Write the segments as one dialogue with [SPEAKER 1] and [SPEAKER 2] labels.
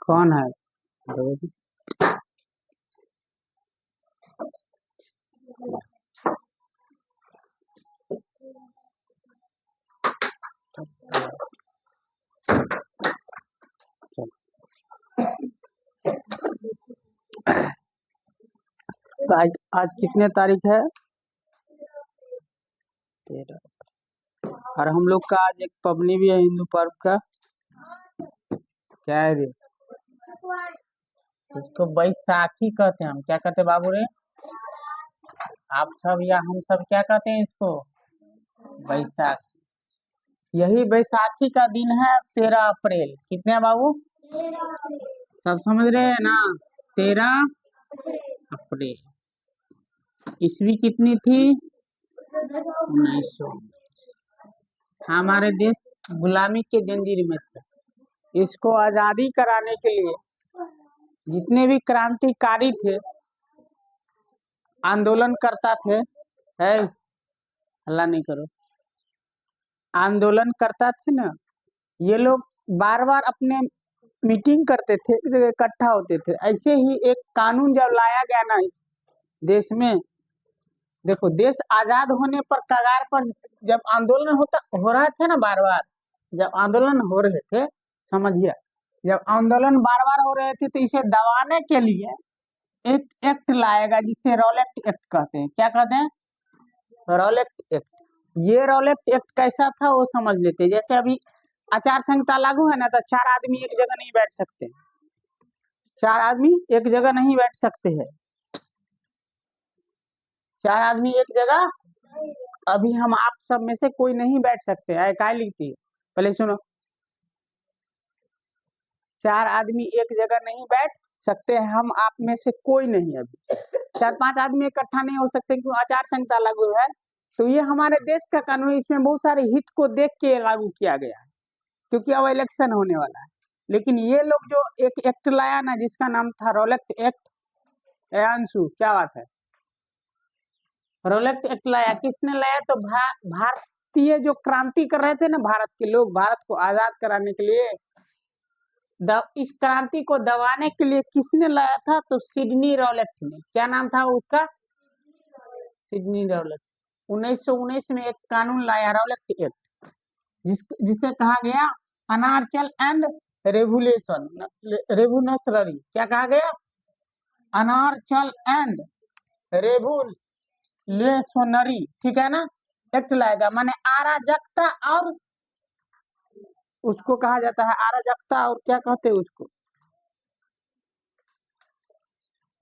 [SPEAKER 1] कौन है? देखो, तो आज कितने तारीख है? 13। और हम लोग का आज एक पबनी भी है हिंदू पर्व का। क्या है रे? इसको बैसाखी कहते हैं। हम क्या कहते हैं बाबू रे? आप सब या हम सब क्या कहते हैं इसको? बैसाखी। यही बैसाखी का दिन है 13 अप्रैल। कितने है बाबू? सब समझ रहे हैं ना? 13 अप्रैल। ईस्वी कितनी थी? 1900। हमारे देश गुलामी के जंजीर में थे। इसको आजादी कराने के लिए जितने भी क्रांतिकारी थे, आंदोलन करता थे, है हल्ला नहीं करो, आंदोलन करता थे ना, ये लोग बार बार अपने मीटिंग करते थे, एक जगह इकट्ठा होते थे। ऐसे ही एक कानून जब लाया गया ना इस देश में, देखो देश आजाद होने पर कगार पर जब आंदोलन हो रहे थे ना, बार बार जब आंदोलन हो रहे थे, समझिए, जब आंदोलन बार बार हो रहे थे तो इसे दबाने के लिए एक एक्ट लाएगा जिसे रॉलेट एक्ट कहते हैं। क्या कहते हैं? Rowlatt act. ये रॉलेट एक्ट कैसा था वो समझ लेते हैं। जैसे अभी आचार संहिता लागू है ना, तो 4 आदमी एक जगह नहीं बैठ सकते। 4 आदमी एक जगह नहीं बैठ सकते हैं। 4 आदमी एक जगह, अभी हम आप सब में से कोई नहीं बैठ सकते है। काय लिखती है? पहले सुनो, 4 आदमी एक जगह नहीं बैठ सकते हैं। हम आप में से कोई नहीं। अभी 4-5 आदमी इकट्ठा नहीं हो सकते क्यों? आचार संहिता लागू है। तो ये हमारे देश का कानून, इसमें बहुत सारे हित को देख के लागू किया गया है, क्योंकि अब इलेक्शन होने वाला है। लेकिन ये लोग जो एक एक्ट लाया ना, जिसका नाम था रोलेक्ट एक्ट, अंशु क्या बात है? रोलेक्ट एक्ट लाया, किसने लाया? तो भारतीय जो क्रांति कर रहे थे ना, भारत के लोग, भारत को आजाद कराने के लिए, इस क्रांति को दबाने के लिए किसने लाया था? तो सिडनी रोलेक्ट ने। क्या नाम था उसका? सिडनी रोलेक्ट। 1919 में एक कानून लाया, रोलेक्ट एक्ट, जिसे कहा गया अनारचल एंड रेवुलेशनरी। क्या कहा गया? अनारचल एंड रेवुलेशनरी, ठीक है ना? एक्ट लाएगा, माने अराजकता, और उसको कहा जाता है अराजकता, और क्या कहते हैं उसको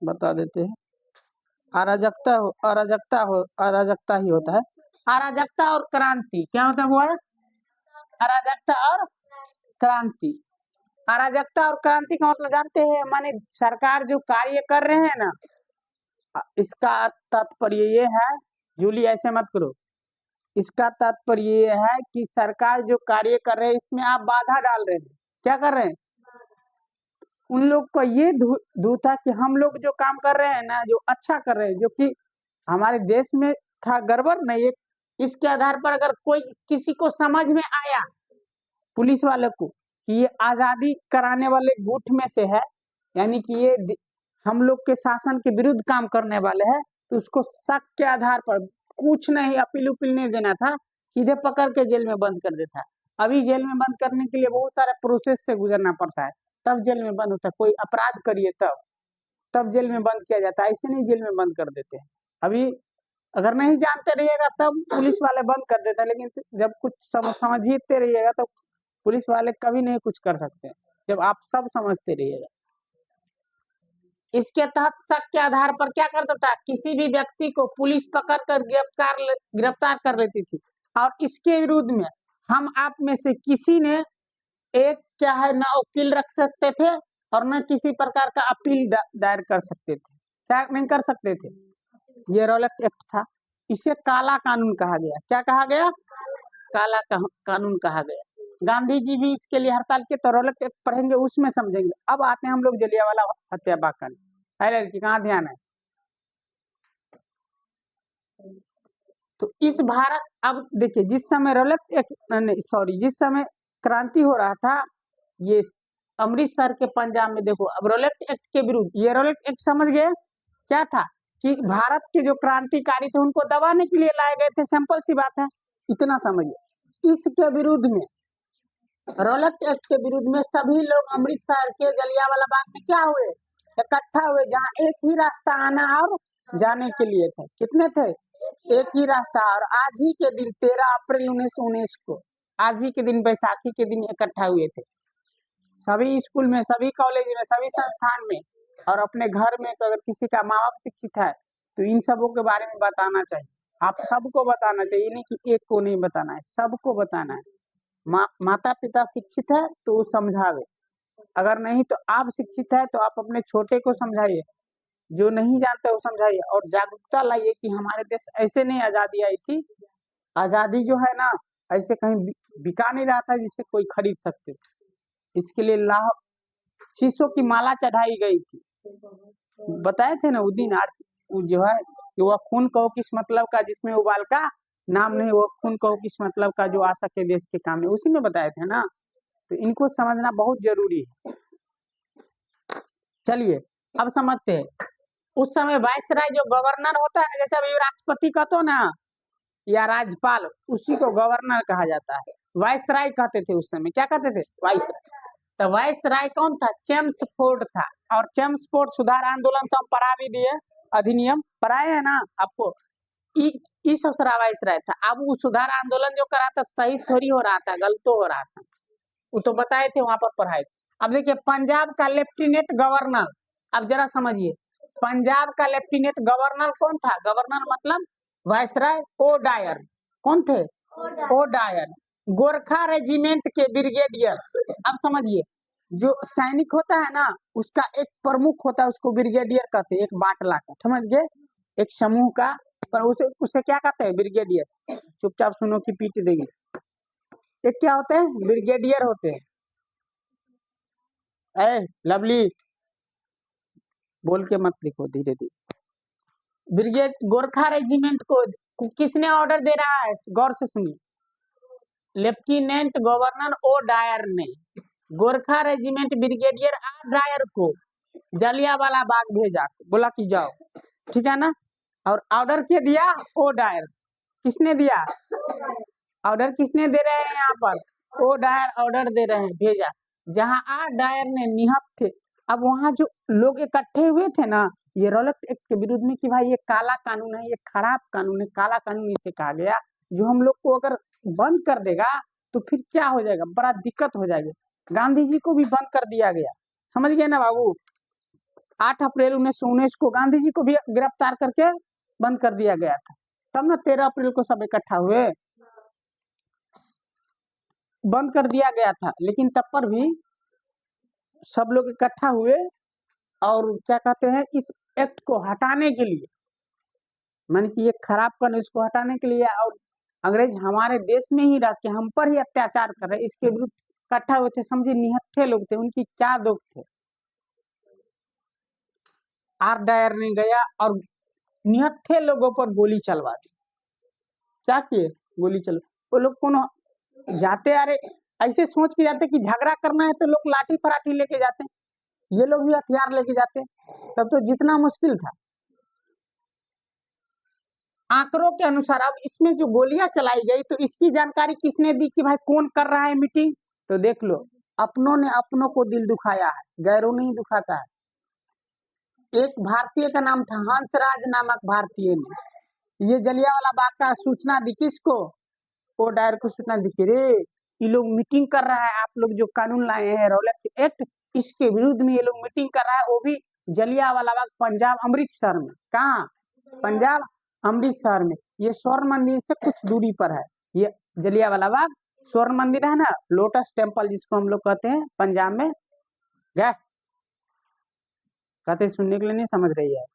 [SPEAKER 1] बता देते हैं। अराजकता ही होता है। अराजकता और क्रांति क्या होता है? वो है अराजकता और क्रांति। अराजकता और क्रांति का मतलब जानते हैं? माने सरकार जो कार्य कर रहे हैं ना, इसका तात्पर्य ये है, जूली ऐसे मत करो, इसका तात्पर्य ये है कि सरकार जो कार्य कर रहे हैं इसमें आप बाधा डाल रहे हैं। क्या कर रहे हैं? उन लोग को ये दू था कि हम लोग जो काम कर रहे हैं ना, जो अच्छा कर रहे हैं, जो कि हमारे देश में था गड़बड़ नहीं, इसके आधार पर अगर कोई किसी को समझ में आया, पुलिस वाले को, कि ये आजादी कराने वाले गुट में से है, यानी कि ये हम लोग के शासन के विरुद्ध काम करने वाले हैं, तो उसको शक के आधार पर कुछ नहीं, अपील उपिल नहीं देना था, सीधे पकड़ के जेल में बंद कर देता है। अभी जेल में बंद करने के लिए बहुत सारे प्रोसेस से गुजरना पड़ता है, तब जेल में बंद होता है। कोई अपराध करिए तब जेल में बंद किया जाता है, ऐसे नहीं जेल में बंद कर देते हैं। अभी अगर नहीं जानते रहिएगा तब पुलिस वाले बंद कर देते हैं, लेकिन जब कुछ समझते रहिएगा तो पुलिस वाले कभी नहीं कुछ कर सकते, जब आप सब समझते रहिएगा। इसके तहत शक के आधार पर क्या करता था? किसी भी व्यक्ति को पुलिस पकड़कर गिरफ्तार कर लेती थी, और इसके विरुद्ध में हम आप में से किसी ने एक क्या है ना, वकील रख सकते थे, और न किसी प्रकार का अपील दायर कर सकते थे। क्या नहीं कर सकते थे? ये रोलेक्ट एक्ट था। इसे काला कानून कहा गया। क्या कहा गया? काला कानून कहा गया। गांधी जी भी इसके लिए हड़ताल किए, तो रोलेक्ट एक्ट पढ़ेंगे, उसमें समझेंगे। अब आते हैं हम लोग जलियांवाला हत्याकांड। अरे लड़की कहाँ ध्यान है? तो इस भारत, अब देखिए, जिस समय रोलेक्ट एक्ट, जिस समय क्रांति हो रहा था, ये अमृतसर के पंजाब में देखो, अब रोलेट एक्ट के विरुद्ध, ये रोलेट एक्ट समझ गए क्या था कि भारत के जो क्रांतिकारी थे उनको दबाने के लिए लाए गए थे, सिंपल सी बात है, इतना समझिए। इसके विरुद्ध में, रोलेट एक्ट के विरुद्ध में सभी लोग अमृतसर के जलियांवाला बाग में क्या हुए, इकट्ठा हुए, जहाँ एक ही रास्ता आना और जाने के लिए थे। कितने थे? एक ही रास्ता। और आज ही के दिन 13 अप्रैल 1919 को, आज ही के दिन, बैसाखी के दिन इकट्ठा हुए थे सभी स्कूल में, सभी कॉलेज में, सभी संस्थान में, और अपने घर में अगर किसी का माँ बाप शिक्षित है तो इन सबों के बारे में बताना चाहिए। आप सबको बताना चाहिए, नहीं कि एक को नहीं बताना है, सबको बताना है। माता पिता शिक्षित है तो वो समझावे, अगर नहीं तो आप शिक्षित है तो आप अपने छोटे को समझाइए, जो नहीं जानते वो समझाइए, और जागरूकता लाइए कि हमारे देश ऐसे नहीं आजादी आई थी, आजादी जो है ना ऐसे कहीं बिका नहीं रहा था जिसे कोई खरीद सकते थे। इसके लिए लाह शीशों की माला चढ़ाई गई थी, बताए थे ना उस दिन। जो है कि वह खून कहो किस मतलब का जिसमें उबाल का नाम नहीं, वो खून कहो किस मतलब का जो आ सके देश के काम में, उसी में बताए थे ना। तो इनको समझना बहुत जरूरी है। चलिए अब समझते हैं, उस समय वाइसराय जो गवर्नर होता है, जैसे अभी राष्ट्रपति कहते हो ना या राज्यपाल, उसी को गवर्नर कहा जाता है। वाइसराय कहते थे उस समय, क्या कहते थे? वाइसराय। तो वाइसराय कौन था? चेम्सफोर्ड था। और चेम्सफोर्ड सुधार आंदोलन तो हम पढ़ा भी दिए, अधिनियम पढ़ाए है ना आपको। इस वाइसराय था। अब वो सुधार आंदोलन जो करा था सही थोड़ी हो रहा था, गलत हो रहा था, वो तो बताए थे वहां पर, पढ़ाए थे। अब देखिए पंजाब का लेफ्टिनेंट गवर्नर, अब जरा समझिए, पंजाब का लेफ्टिनेंट गवर्नर कौन था? गवर्नर मतलब वाइसराय ओ डायर। कौन थे? O Dyer. गोरखा रेजिमेंट के ब्रिगेडियर, अब समझिए, जो सैनिक होता है ना उसका एक प्रमुख होता है, उसको ब्रिगेडियर कहते हैं, एक बाटला का, समझ गए, एक समूह का, पर उसे क्या कहते हैं? ब्रिगेडियर। चुपचाप सुनो कि पीट देंगे। ये क्या होते हैं? ब्रिगेडियर होते हैं। लवली बोल के मत लिखो, धीरे धीरे। ब्रिगेड गोरखा रेजिमेंट को किसने ऑर्डर दे रहा है? गौर से सुनिए, लेफ्टिनेंट गवर्नर ओ डायर ने Gorkha regiment brigadier R Dyer को जलियांवाला बाग भेजा, बोला कि जाओ, ठीक है ना। और ऑर्डर क्या दिया? O Dyer. किसने दिया ऑर्डर? किसने दे रहे हैं यहाँ पर? ओ डायर ऑर्डर दे रहे हैं, भेजा। जहाँ आर डायर ने निहत थे। अब वहां जो लोग इकट्ठे हुए थे ना, ये रोलेट एक्ट के विरुद्ध में कि भाई ये काला कानून है, ये खराब कानून है, काला कानून इसे कहा गया, जो हम लोग को अगर बंद कर देगा तो फिर क्या हो जाएगा, बड़ा दिक्कत हो जाएगी। गांधी जी को भी बंद कर दिया गया, समझ गए ना बाबू। 8 अप्रैल 1919 को गांधी जी को भी गिरफ्तार करके बंद कर दिया गया था, तब ना 13 अप्रैल को सब इकट्ठा हुए, बंद कर दिया गया था। लेकिन तब पर भी सब लोग इकट्ठा हुए और क्या कहते हैं, इस एक्ट को हटाने के लिए, मान कि ये खराब कानून, इसको हटाने के लिए, और अंग्रेज हमारे देश में ही रह के हम पर ही अत्याचार कर रहे, इसके विरुद्ध इकट्ठा हुए थे। समझे, निहत्थे लोग थे, उनकी क्या दुख थे। आर डायर ने गया और निहत्थे लोगों पर गोली चलवा दी। क्या किए? गोली चलो। वो लोग कौन जाते, अरे ऐसे सोच के जाते कि झगड़ा करना है तो लोग लाठी फराठी लेके जाते, ये लोग भी हथियार लेके जाते, तब तो जितना मुश्किल था। आंकड़ों के अनुसार अब इसमें जो गोलियां चलाई गई तो इसकी जानकारी किसने दी कि भाई कौन कर रहा है मीटिंग? तो देख लो, अपनों ने अपनों को दिल दुखाया है, गैरों नहीं दुखाता है। एक भारतीय का नाम था हंसराज नामक भारतीय ने ये जलियांवाला बाग का सूचना दी, किसको? ओ डायर को सूचना दी कि रे ये लोग मीटिंग कर रहा है, आप लोग जो कानून लाए हैं रोलेट एक्ट, इसके विरुद्ध में ये लोग मीटिंग कर रहा है, वो भी जलियांवाला बाग पंजाब अमृतसर में। कहाँ? पंजाब अमृतसर में। ये स्वर्ण मंदिर से कुछ दूरी पर है, ये जलियांवाला बाग स्वर्ण मंदिर है ना, लोटस टेम्पल जिसको हम लोग कहते हैं पंजाब में। गए कहते सुनने के लिए नहीं समझ रही है।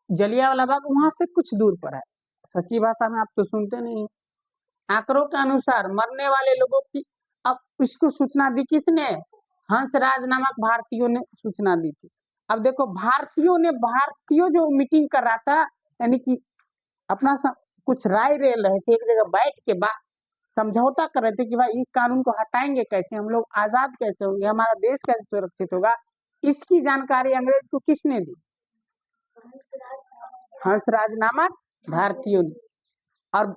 [SPEAKER 1] जलियांवाला बाग वहां से कुछ दूर पर है, सच्ची भाषा में आप तो सुनते नहीं। आंकड़ों के अनुसार मरने वाले लोगों की, अब इसको सूचना दी किसने? हंसराज नामक भारतीयों ने सूचना दी थी। अब देखो भारतीयों जो मीटिंग कर रहा था, यानी कि अपना कुछ राय ले रहे थे, एक जगह बैठ के समझौता कर रहे थे कि भाई इस कानून को हटाएंगे कैसे, हम लोग आजाद कैसे होंगे, हमारा देश कैसे सुरक्षित होगा। इसकी जानकारी अंग्रेज को किसने दी? हंसराज नामक भारतीयों ने। और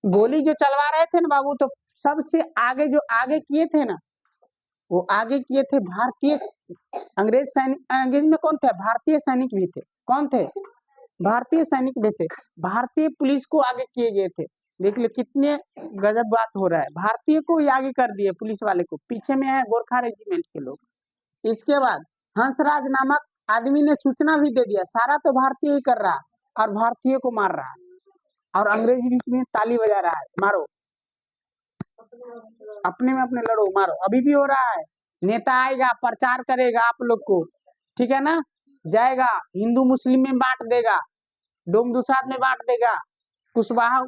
[SPEAKER 1] गोली जो चलवा रहे थे ना बाबू, तो सबसे आगे जो आगे किए थे ना, वो आगे किए थे भारतीय अंग्रेज सैनिक। अंग्रेज में कौन थे? भारतीय सैनिक भी थे। कौन थे? भारतीय सैनिक भी थे। भारतीय पुलिस को आगे किए गए थे। देख लो कितने गजब बात हो रहा है, भारतीय को ही आगे कर दिए, पुलिस वाले को। पीछे में है गोरखा रेजिमेंट के लोग। इसके बाद हंसराज नामक आदमी ने सूचना भी दे दिया, सारा तो भारतीय ही कर रहा है और भारतीय को मार रहा है, और अंग्रेज भी इसमें ताली बजा रहा है, मारो अपने में अपने लड़ो, मारो। अभी भी हो रहा है। नेता आएगा, प्रचार करेगा आप लोग को, ठीक है ना, जाएगा हिंदू मुस्लिम में बांट देगा, डोम दुसाद में बांट देगा, कुशवाहा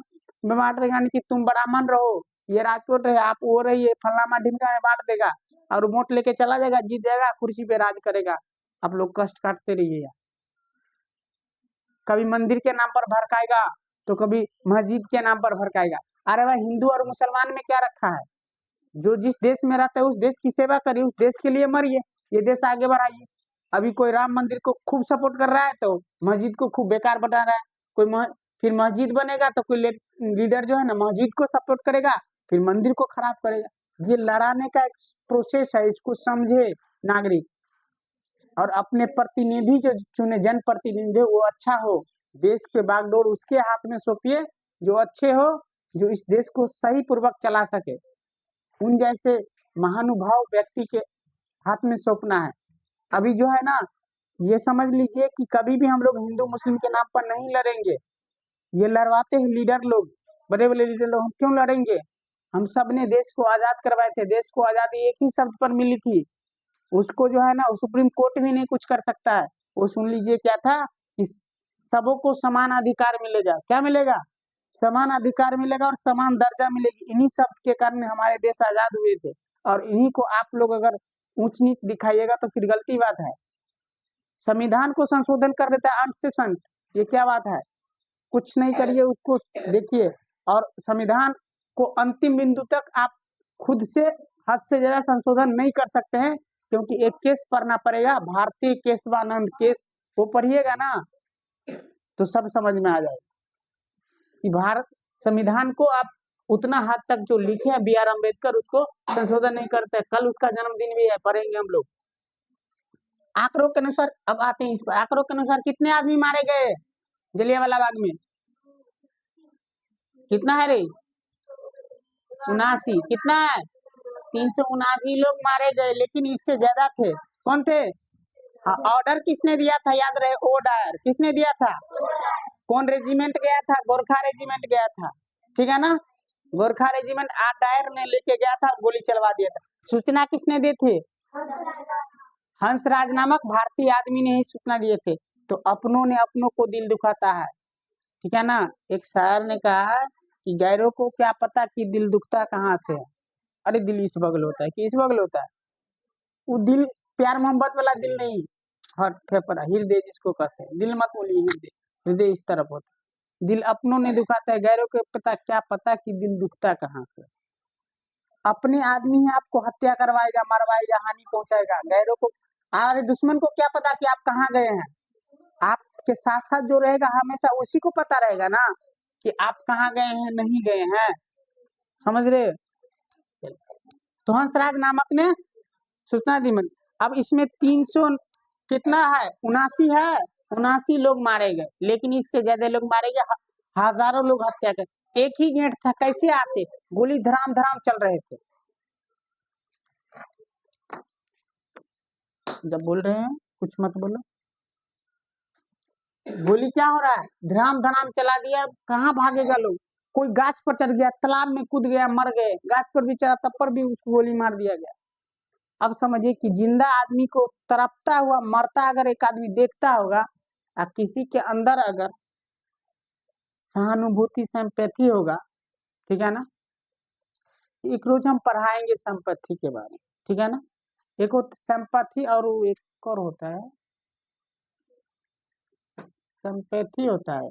[SPEAKER 1] में बांट देगा, कि तुम ब्राह्मण रहो, ये राजकोट है, आप वो रहिए, फलाना ढिमका में बांट देगा, और वोट लेके चला जाएगा, जीत जाएगा, कुर्सी पे राज करेगा। आप लोग कष्ट काटते रहिएगा। कभी मंदिर के नाम पर भड़काएगा, तो कभी मस्जिद के नाम पर भड़काएगा। अरे भाई, हिंदू और मुसलमान में क्या रखा है? जो जिस देश में रहता है उस देश की सेवा करिए, उस देश के लिए मरिए, ये देश आगे बढ़ाइए। अभी कोई राम मंदिर को खूब सपोर्ट कर रहा है तो मस्जिद को खूब बेकार बना रहा है। कोई फिर मस्जिद बनेगा तो कोई लीडर जो है ना मस्जिद को सपोर्ट करेगा, फिर मंदिर को खराब करेगा। ये लड़ाने का एक प्रोसेस है, इसको समझे नागरिक। और अपने प्रतिनिधि जो चुने, जन प्रतिनिधि, वो अच्छा हो, देश के बागडोर उसके हाथ में सौंपिए, जो अच्छे हो, जो इस देश को सही पूर्वक चला सके। उन जैसे महानुभाव व्यक्ति के हाथ में सौंपना है। अभी जो है ना, ये समझ लीजिए कि कभी भी हम लोग हिंदू मुस्लिम के नाम पर नहीं लड़ेंगे। ये लड़वाते हैं लीडर लोग, बड़े बड़े लीडर लोग। हम क्यों लड़ेंगे? हम सब ने देश को आजाद करवाए थे, देश को आजादी एक ही शब्द पर मिली थी। उसको जो है ना, सुप्रीम कोर्ट भी नहीं कुछ कर सकता है। वो सुन लीजिए क्या था कि सबों को समान अधिकार मिलेगा। क्या मिलेगा? समान अधिकार मिलेगा और समान दर्जा मिलेगी। इन्हीं शब्द के कारण हमारे देश आजाद हुए थे, और इन्हीं को आप लोग अगर ऊंच नीच दिखाइएगा तो फिर गलती बात है। संविधान को संशोधन कर देता है अंत से संत, ये क्या बात है? कुछ नहीं करिए, उसको देखिए, और संविधान को अंतिम बिंदु तक आप खुद से हद से ज्यादा संशोधन नहीं कर सकते हैं, क्योंकि एक केस पढ़ना पड़ेगा, भारतीय केशवानंद केस। वो पढ़िएगा ना तो सब समझ में आ जाएगा कि भारत संविधान को आप उतना हद तक जो लिखे हैं बी आर अम्बेडकर, उसको संशोधन नहीं करते। कल उसका जन्मदिन भी है, पढ़ेंगे हम लोग। आंकड़ों के अनुसार, अब आते हैं इस पर, आंकड़ों के अनुसार कितने आदमी मारे गए जलियांवाला बाग में? कितना है रे? 79। कितना है? 379 लोग मारे गए, लेकिन इससे ज्यादा थे। कौन थे? हाँ, ऑर्डर किसने दिया था? याद रहे, ऑर्डर किसने दिया था? कौन रेजिमेंट गया था? गोरखा रेजिमेंट गया था, ठीक है ना। गोरखा रेजिमेंट डायर ने लेके गया था, गोली चलवा दिया था। सूचना किसने दी थी? हंसराज नामक भारतीय आदमी ने ही सूचना दिए थे। तो अपनों ने अपनों को दिल दुखाता है, ठीक है ना। एक शायर ने कहा कि गैरों को क्या पता कि दिल दुखता कहाँ से है। अरे दिल इस बगल होता है कि इस बगल होता है। वो दिल प्यार मोहब्बत वाला दिल नहीं, हर्ट फेफड़ा हृदय जिसको कहते हैं, दिल मत बोलिए, हृदय, हृदय इस तरफ होता है। दिल अपनों ने दुखाता है, गैरों को पता क्या पता कि दिल दुखता कहाँ से। अपने आदमी ही आपको हत्या करवाएगा, मरवाएगा, हानि पहुंचाएगा। गैरों को, हमारे दुश्मन को क्या पता कि आप कहाँ गए हैं। आपके साथ साथ जो रहेगा हमेशा उसी को पता रहेगा ना कि आप कहाँ गए हैं, नहीं गए हैं। समझ रहे? तो हंसराज नामक ने सूचना दी। अब इसमें 300 कितना है? 79 है। 79 लोग मारे गए, लेकिन इससे ज्यादा लोग मारे गए, हजारों लोग हत्या कर। एक ही गेट था, कैसे आते? गोली धराम धराम चल रहे थे। जब बोल रहे हैं कुछ मत बोलो। गोली क्या हो रहा है? धराम धराम चला दिया, कहाँ भागेगा लोग? कोई गाछ पर चढ़ गया, तालाब में कूद गया, मर गए। गाछ पर भी चढ़ा, तब पर भी उसको गोली मार दिया गया। अब समझिए कि जिंदा आदमी को तड़पता हुआ मरता अगर एक आदमी देखता होगा, और किसी के अंदर अगर सहानुभूति सिंपैथी होगा, ठीक है ना। एक रोज हम पढ़ाएंगे संपत्ति के बारे में, ठीक है ना। एक होता सिंपैथी और एक और होता है सिंपैथी होता है,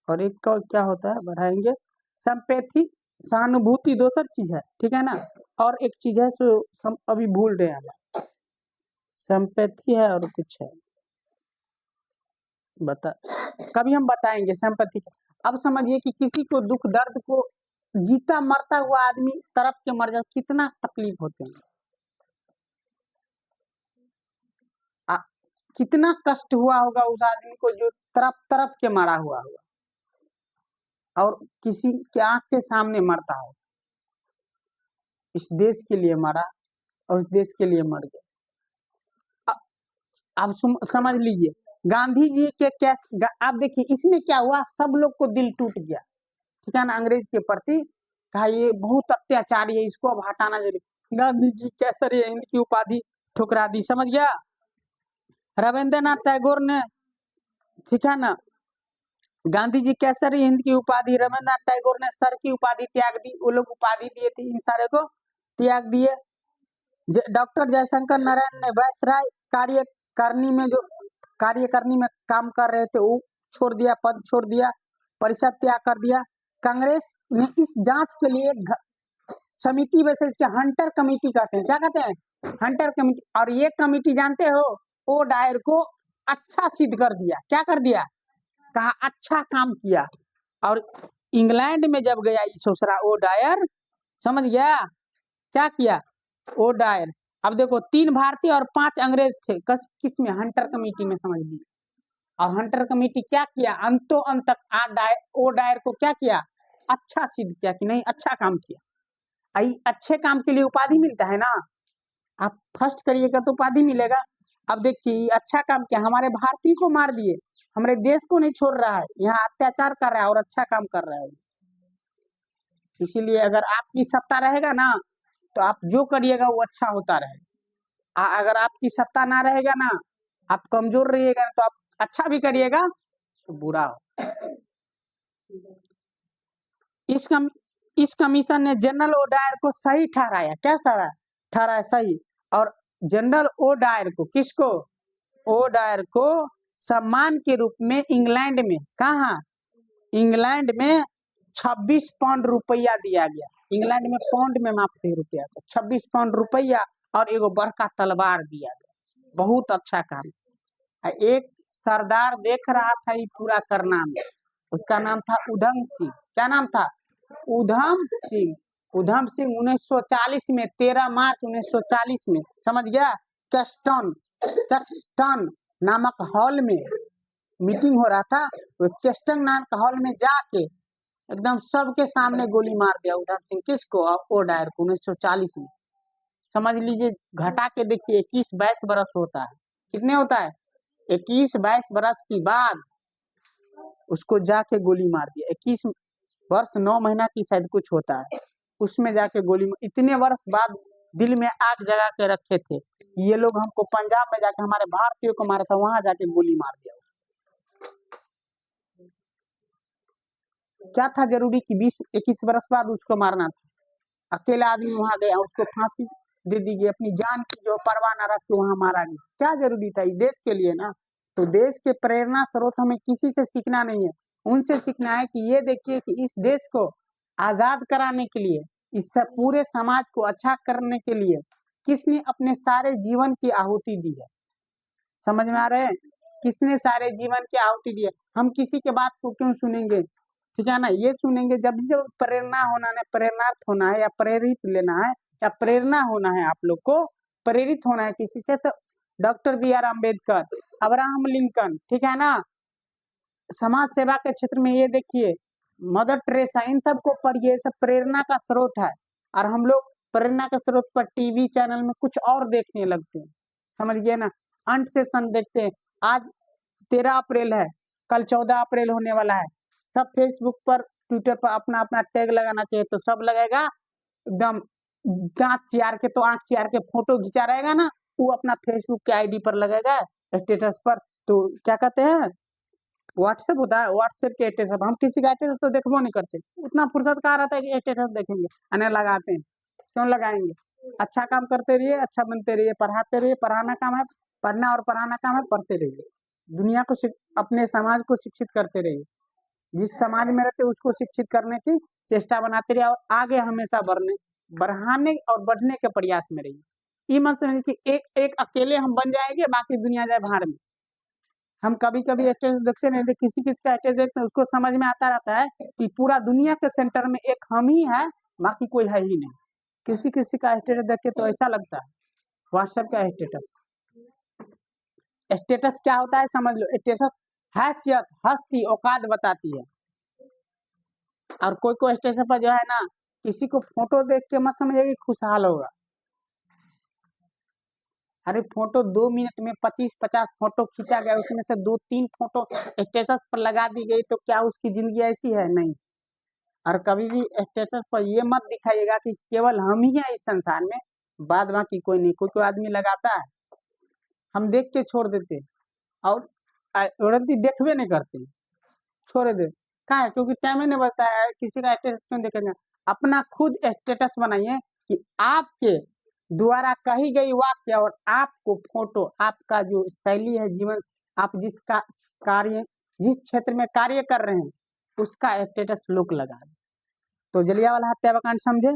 [SPEAKER 1] और एक और क्या होता है, बढ़ाएंगे। सिंपैथी सहानुभूति दूसर चीज है, ठीक है ना। और एक चीज है सो अभी भूल रहे हैं, सिंपैथी है और कुछ है, बता कभी हम बताएंगे सिंपैथी। अब समझिए कि किसी को दुख दर्द को जीता मरता हुआ आदमी तरफ के मर जाए, कितना तकलीफ होते हैं, कितना कष्ट हुआ होगा उस आदमी को जो तरफ तरफ के मरा हुआ होगा और किसी के आंख के सामने मरता हो, इस देश के लिए मरा और इस देश के लिए मर गया। आप समझ लीजिए गांधी जी के क्या, आप देखिए इसमें क्या हुआ, सब लोग को दिल टूट गया, ठीक है ना, अंग्रेज के प्रति, कहा ये बहुत अत्याचारी है, इसको अब हटाना जरूरी। गांधी जी कैसर हिंद की उपाधि ठुकरा दी, समझ गया। रविंद्रनाथ टैगोर ने, ठीक है ना, गांधी जी कैसर हिंद की उपाधि, रविंद्रनाथ टैगोर ने सर की उपाधि त्याग दी, वो लोग उपाधि दिए थे, इन सारे को त्याग दिए। डॉक्टर जयशंकर नारायण ने वायसराय कार्यकारिणी में जो कार्यकारिणी में काम कर रहे थे वो छोड़ दिया, पद छोड़ दिया, परिषद त्याग कर दिया। कांग्रेस ने इस जांच के लिए समिति वैसे इसके हंटर कमेटी कहते हैं, क्या कहते हैं, हंटर कमेटी। और ये कमेटी जानते हो ओ डायर को अच्छा सिद्ध कर दिया, क्या कर दिया, कहा अच्छा काम किया। और इंग्लैंड में जब गया ससुरा ओ डायर, समझ गया क्या किया ओ डायर। अब देखो 3 भारतीय और 5 अंग्रेज थे, किस में, हंटर कमेटी में, समझ लीजिए। और हंटर कमेटी क्या किया, अंतो अंत तक ओ डायर को क्या किया, अच्छा सिद्ध किया कि नहीं अच्छा काम किया। अच्छे काम के लिए उपाधि मिलता है ना, आप फर्स्ट करिएगा तो उपाधि मिलेगा। अब देखिए अच्छा काम किया, हमारे भारतीय को मार दिए, हमारे देश को नहीं छोड़ रहा है, यहाँ अत्याचार कर रहा है और अच्छा काम कर रहा है। इसीलिए अगर आपकी सत्ता रहेगा ना तो आप जो करिएगा वो अच्छा होता रहेगा। अगर आपकी सत्ता ना रहेगा ना, आप कमजोर रहिएगा तो आप अच्छा भी करिएगा तो बुरा हो। इस कमीशन ने जनरल ओडायर को सही ठहराया, क्या ठहराया सही। और जनरल ओडायर को, किसको, ओडायर को सम्मान के रूप में इंग्लैंड में, कहा, इंग्लैंड में 26 पाउंड रुपया दिया गया। इंग्लैंड में पाउंड में मापते रुपया को, 26 पाउंड रुपया और एगो बड़का तलवार दिया गया। बहुत अच्छा काम। एक सरदार देख रहा था ये पूरा करना में, उसका नाम था उधम सिंह, क्या नाम था, उधम सिंह। उधम सिंह 1940 में 13 मार्च 1940 में, समझ गया, कैस्टन नामक हॉल में मीटिंग हो रहा था, वो कैस्टन नामक हॉल में जाके एकदम सबके सामने गोली मार दिया उधम सिंह, किसको, ओ डायर को, 1940 में। समझ लीजिए घटा के देखिए 21-22 बरस होता है, कितने होता है, 21-22 बरस की बाद उसको जाके गोली मार दिया। 21 वर्ष 9 महीना की शायद कुछ होता है, उसमें जाके गोली, इतने वर्ष बाद दिल में आग जगा के रखे थे कि ये लोग हमको पंजाब में जाके हमारे भारतीयों को मारा था, वहां जाके गोली मार दिया। क्या था जरूरी कि 20-21 वर्ष बाद उसको मारना था, अकेला आदमी वहां गया उसको फांसी दे दी गई, अपनी जान की जो परवाह न रख के वहां मारा गया, क्या जरूरी था, देश के लिए ना। तो देश के प्रेरणा स्रोत हमें किसी से सीखना नहीं है, उनसे सीखना है कि ये देखिए कि इस देश को आजाद कराने के लिए, इस पूरे समाज को अच्छा करने के लिए किसने अपने सारे जीवन की आहुति दी है, समझ में आ रहे हैं, किसने सारे जीवन की आहुति दी है। हम किसी के बात को क्यों सुनेंगे, ठीक है ना, ये सुनेंगे जब प्रेरणा होना है, प्रेरणार्थ होना है या प्रेरित लेना है या प्रेरणा होना है, आप लोग को प्रेरित होना है किसी से, तो doctor B R. Ambedkar, Abraham Lincoln, ठीक है ना, समाज सेवा के क्षेत्र में ये देखिए मदर टेरेसा, इन सबको पढ़िए, सब प्रेरणा का स्रोत है। और हम लोग प्रेरणा के स्रोत पर टीवी चैनल में कुछ और देखने लगते हैं, समझ गए ना, अंत सेशन देखते हैं। आज 13 अप्रैल है, कल 14 अप्रैल होने वाला है, सब फेसबुक पर ट्विटर पर अपना अपना टैग लगाना चाहिए, तो सब लगेगा एकदम दांत चियार के, तो आंख चियार के फोटो खिंचा रहेगा ना, वो अपना फेसबुक के आईडी पर लगेगा स्टेटस पर, तो क्या कहते हैं व्हाट्सएप होता है, व्हाट्सएप के स्टेटस, हम किसी का स्टेटस तो देखबो नहीं करते, उतना फुर्सत कहाँ रहता है कि स्टेटस देखेंगे, अने लगाते हैं, क्यों लगाएंगे। अच्छा काम करते रहिए, अच्छा बनते रहिए, पढ़ाते रहिए, पढ़ाना काम है, पढ़ना और पढ़ाना काम है, पढ़ते रहिए, दुनिया को अपने समाज को शिक्षित करते रहिए, जिस समाज में रहते उसको शिक्षित करने की चेष्टा बनाते रहिए और आगे हमेशा बढ़ाने और बढ़ने के प्रयास में रहिए। ये मत समझिए कि एक अकेले हम बन जाएंगे, बाकी दुनिया जाए भाड़ में। हम कभी कभी स्टेटस देखते नहीं थे, किसी किसी का स्टेटस देखते हैं, उसको समझ में आता रहता है कि पूरा दुनिया के सेंटर में एक हम ही है, बाकी कोई है ही नहीं। किसी किसी का स्टेटस देख के तो ऐसा लगता है, व्हाट्सएप का स्टेटस, स्टेटस क्या होता है समझ लो। स्टेटस हैसियत, हस्ती, औकात बताती है। और कोई कोई स्टेटस पर जो है ना, किसी को फोटो देख के मत समझिए कि खुशहाल होगा। अरे फोटो 2 मिनट में 25-50 फोटो खींचा गया, उसमें से 2-3 फोटो स्टेटस पर लगा दी गई, तो क्या उसकी जिंदगी ऐसी है? नहीं। और कभी भी स्टेटस पर ये मत दिखाइएगा कि केवल हम ही हैं इस संसार में, बाद बाकी कोई नहीं। कोई कोई आदमी लगाता है, हम देख के छोड़ देते और औरती देखबे नहीं करते, छोड़ दे। क्या है? क्योंकि टाइम ही नहीं बचता है, किसी का स्टेटस क्यों देखेंगे। अपना खुद स्टेटस बनाइए कि आपके द्वारा कही गई वाक्य और आपको फोटो, आपका जो शैली है जीवन, आप जिसका कार्य, जिस क्षेत्र में कार्य कर रहे हैं, उसका स्टेटस लोग लगा दें। तो जलियांवाला हत्याकांड समझे,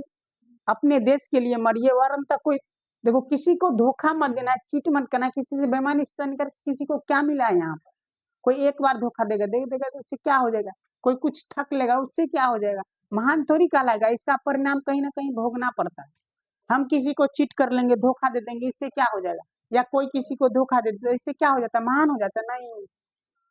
[SPEAKER 1] अपने देश के लिए मरिए, वरन तक कोई देखो, किसी को धोखा मत देना, चीट मत करना, किसी से बेईमानी नहीं कर। किसी को क्या मिला है यहाँ? कोई एक बार धोखा देगा तो उससे क्या हो जाएगा? कोई कुछ ठग लेगा, उससे क्या हो जाएगा? महान थोड़ी कहलाएगा, इसका परिणाम कहीं ना कहीं भोगना पड़ता है। हम किसी को चीट कर लेंगे, धोखा दे देंगे, इससे क्या हो जाएगा? या कोई किसी को धोखा दे दे, इससे क्या हो जाता है? महान हो जाता है? नहीं,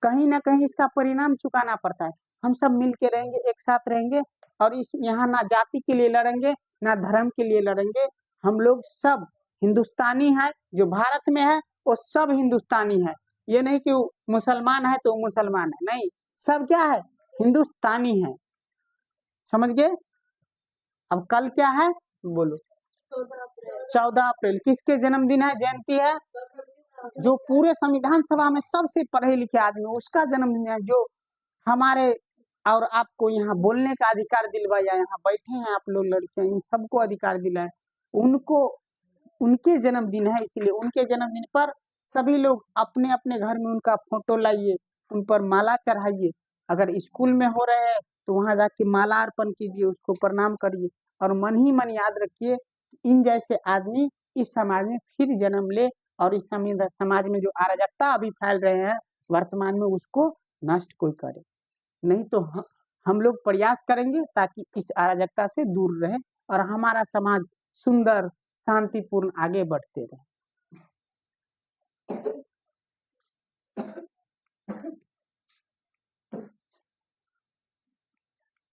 [SPEAKER 1] कहीं ना कहीं इसका परिणाम चुकाना पड़ता है। हम सब मिल के रहेंगे, एक साथ रहेंगे, और इस यहाँ ना जाति के लिए लड़ेंगे, ना धर्म के लिए लड़ेंगे। हम लोग सब हिंदुस्तानी है, जो भारत में है वो सब हिंदुस्तानी है। ये नहीं कि मुसलमान है तो मुसलमान है, नहीं, सब क्या है? हिंदुस्तानी है। समझ गए? अब कल क्या है बोलो? 14 अप्रैल किसके जन्मदिन है, जयंती है? जो पूरे संविधान सभा में सबसे पढ़े लिखे आदमी, उसका जन्मदिन है। जो हमारे और आपको यहाँ बोलने का अधिकार दिलवाया, यहाँ बैठे हैं आप लोग लड़कियां, इन सबको अधिकार दिलाए, उनको, उनके जन्मदिन है। इसलिए उनके जन्मदिन पर सभी लोग अपने अपने घर में उनका फोटो लाइए, उन पर माला चढ़ाइए। अगर स्कूल में हो रहे हैं तो वहां जाके माला अर्पण कीजिए, उसको प्रणाम करिए, और मन ही मन याद रखिए, इन जैसे आदमी इस समाज में फिर जन्म ले, और इस समाज में जो अराजकता अभी फैल रहे हैं वर्तमान में, उसको नष्ट कोई करे नहीं। तो हम लोग प्रयास करेंगे ताकि इस अराजकता से दूर रहे और हमारा समाज सुंदर, शांतिपूर्ण आगे बढ़ते रहे।